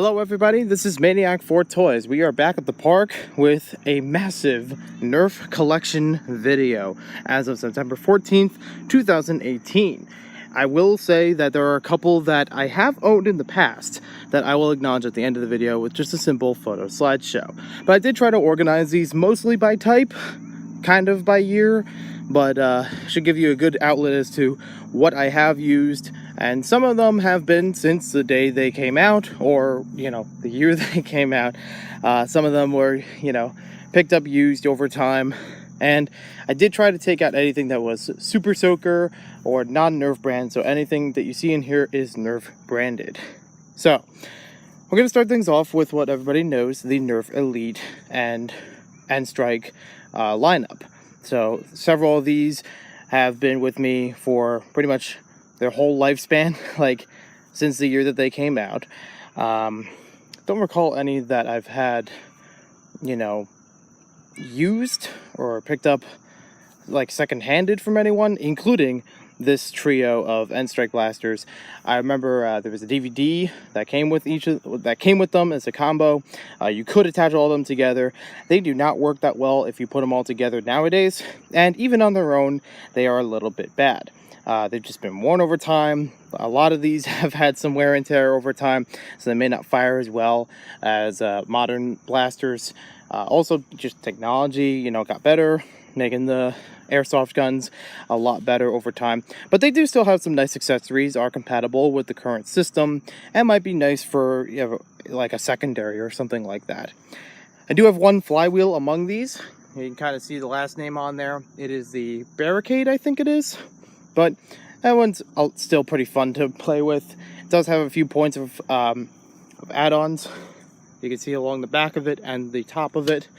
Hello everybody, this is Maniac4Toys. We are back at the park with a massive NERF collection video as of September 14th, 2018. I will say that there are a couple that I have owned in the past that I will acknowledge at the end of the video with just a simple photo slideshow. But I did try to organize these mostly by type, kind of by year, but should give you a good outlet as to what I have used. And some of them have been since the day they came out, or, the year they came out. Some of them were, picked up used over time. And I did try to take out anything that was Super Soaker or non-NERF brand. So anything that you see in here is NERF branded. So we're going to start things off with what everybody knows, the NERF Elite and Strike lineup. So several of these have been with me for pretty much their whole lifespan, like since the year that they came out. Don't recall any that I've had, used or picked up like second-handed from anyone, including this trio of N-Strike blasters. I remember there was a DVD that came with them as a combo. You could attach all of them together. They do not work that well if you put them all together nowadays, and even on their own, they are a little bit bad. They've just been worn over time. A lot of these have had some wear and tear over time, so they may not fire as well as modern blasters. Also, just technology, got better, making the airsoft guns a lot better over time. But they do still have some nice accessories, are compatible with the current system, and might be nice for like a secondary or something like that. I do have one flywheel among these. You can kind of see the last name on there. It is the Barricade, I think it is. But that one's still pretty fun to play with. It does have a few points of add-ons. You can see along the back of it and the top of it.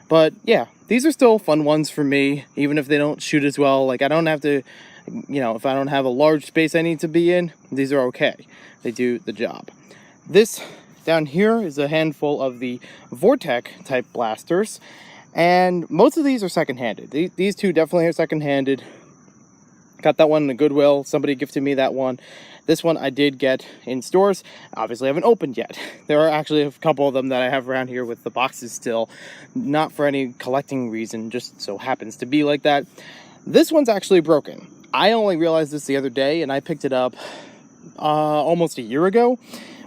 But yeah, these are still fun ones for me, even if they don't shoot as well. Like, I don't have to, if I don't have a large space I need to be in, these are okay. They do the job. This down here is a handful of the Vortex type blasters. And most of these are second-handed. These two definitely are second-handed. Got that one in the Goodwill. Somebody gifted me that one. This one I did get in stores. Obviously, I haven't opened yet. There are actually a couple of them that I have around here with the boxes still. Not for any collecting reason, just so happens to be like that. This one's actually broken. I only realized this the other day, and I picked it up almost a year ago.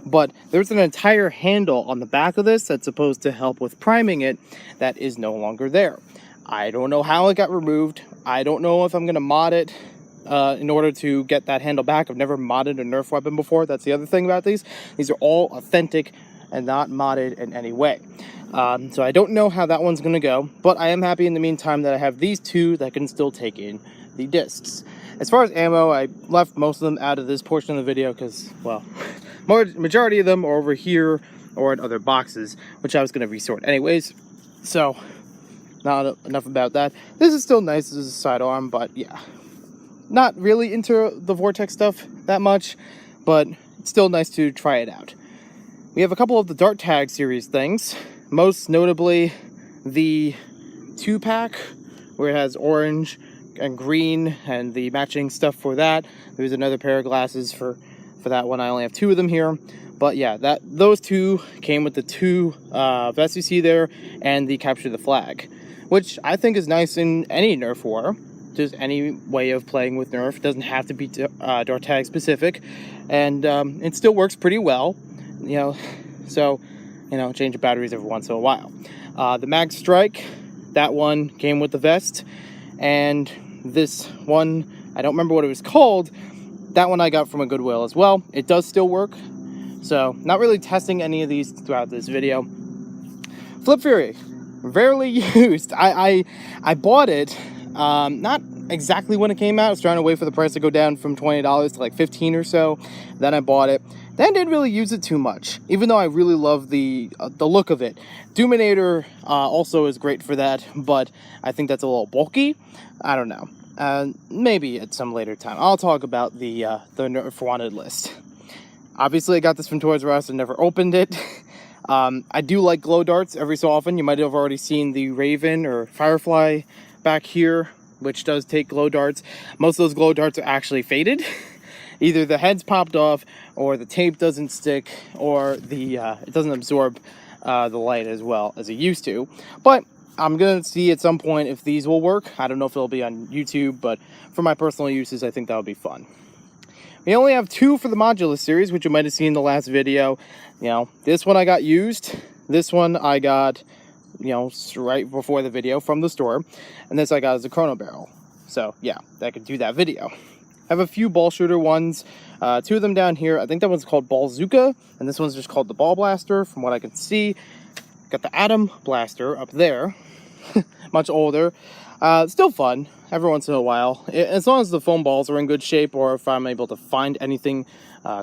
But there's an entire handle on the back of this that's supposed to help with priming it that is no longer there. I don't know how it got removed. I don't know if I'm going to mod it in order to get that handle back. I've never modded a NERF weapon before. That's the other thing about these. These are all authentic and not modded in any way. So I don't know how that one's going to go, but I am happy in the meantime that I have these two that can still take in the discs. As far as ammo, I left most of them out of this portion of the video because, well, majority of them are over here or in other boxes, which I was going to resort anyways. So, not enough about that. This is still nice as a sidearm, but yeah. Not really into the Vortex stuff that much, but it's still nice to try it out. We have a couple of the Dart Tag series things, most notably the 2-pack, where it has orange and green and the matching stuff for that. There's another pair of glasses for that one. I only have 2 of them here. But yeah, those two came with the 2 vests you see there and the Capture the Flag, which I think is nice in any NERF war. Just any way of playing with NERF. It doesn't have to be Dart Tag specific, and it still works pretty well, so change the batteries every once in a while. The Mag Strike, that one came with the vest, and this one, I don't remember what it was called. That one I got from a Goodwill as well. It does still work, so not really testing any of these throughout this video. Flip Fury, rarely used. I bought it. Not exactly when it came out. I was trying to wait for the price to go down from $20 to like $15 or so. Then I bought it. Then didn't really use it too much, even though I really love the look of it. Doominator also is great for that, but I think that's a little bulky. I don't know. Maybe at some later time. I'll talk about the NERF wanted list. Obviously, I got this from Toys R Us and never opened it. I do like glow darts every so often. You might have already seen the Raven or Firefly back here, which does take glow darts. Most of those glow darts are actually faded. Either the heads popped off or the tape doesn't stick, or the it doesn't absorb the light as well as it used to. But I'm gonna see at some point if these will work. I don't know if it'll be on YouTube, but for my personal uses, I think that would be fun. We only have 2 for the modular series, which you might have seen in the last video. You know, this one I got used. This one I got, you know, right before the video from the store. And this I got as a chrono barrel. So yeah, that could do that video. I have a few ball shooter ones. 2 of them down here. I think that one's called Ballzooka, and this one's just called the Ball Blaster, from what I can see. Got the Atom Blaster up there. Much older. Still fun every once in a while, as long as the foam balls are in good shape, or if I'm able to find anything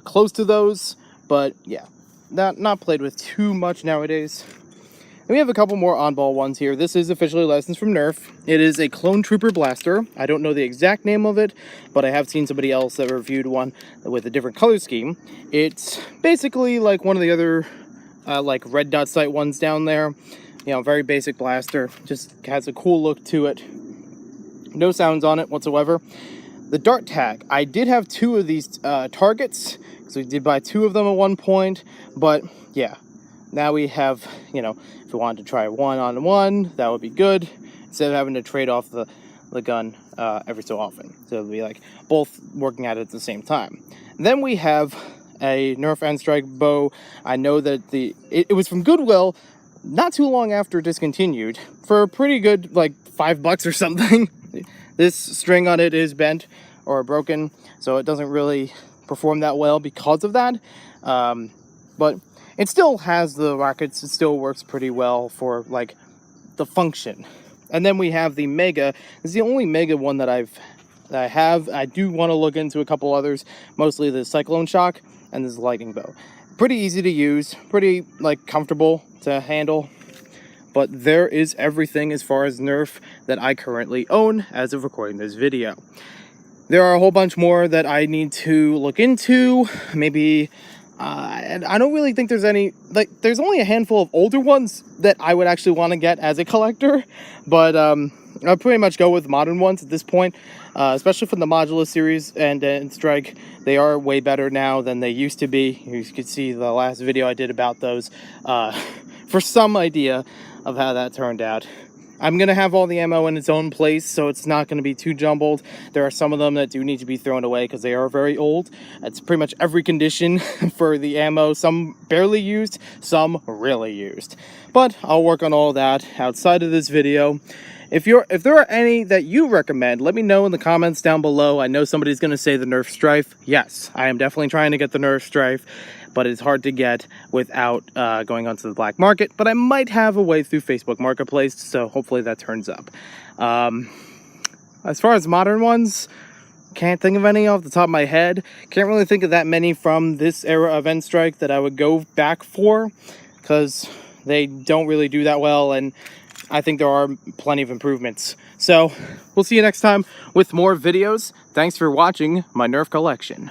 close to those. But yeah, not played with too much nowadays. And we have a couple more on-ball ones here. This is officially licensed from NERF. It is a Clone Trooper blaster. I don't know the exact name of it, but I have seen somebody else that reviewed one with a different color scheme. It's basically like one of the other like red dot sight ones down there. You know, very basic blaster. Just has a cool look to it. No sounds on it whatsoever. The dart tag. I did have 2 of these targets, because we did buy 2 of them at one point. But yeah, now we have, you know, if we wanted to try 1-on-1, that would be good, instead of having to trade off the gun every so often. So it'll be like both working at it at the same time. And then we have a NERF N-Strike bow. I know that it was from Goodwill not too long after discontinued for a pretty good, like, $5 or something. This string on it is bent or broken, so it doesn't really perform that well because of that. But it still has the rockets. It still works pretty well for, like, the function. And then we have the Mega. It's the only Mega one that I have. I do want to look into a couple others, mostly the Cyclone Shock and this lightning bow. Pretty easy to use, pretty, like, comfortable to handle. But there is everything as far as NERF that I currently own as of recording this video. There are a whole bunch more that I need to look into. Maybe, I don't really think there's any, like, there's only a handful of older ones that I would actually want to get as a collector. But I'll pretty much go with modern ones at this point, especially from the modular series and Strike. They are way better now than they used to be. You could see the last video I did about those for some idea of how that turned out. I'm going to have all the ammo in its own place, so it's not going to be too jumbled. There are some of them that do need to be thrown away because they are very old. It's pretty much every condition for the ammo. Some barely used, some really used. But I'll work on all that outside of this video. If there are any that you recommend, let me know in the comments down below. I know somebody's going to say the NERF Strife. Yes, I am definitely trying to get the NERF Strife, but it's hard to get without going onto the black market. But I might have a way through Facebook Marketplace, so hopefully that turns up. As far as modern ones, can't think of any off the top of my head. Can't really think of that many from this era of N-Strike that I would go back for, because they don't really do that well, and I think there are plenty of improvements. So we'll see you next time with more videos. Thanks for watching my NERF collection.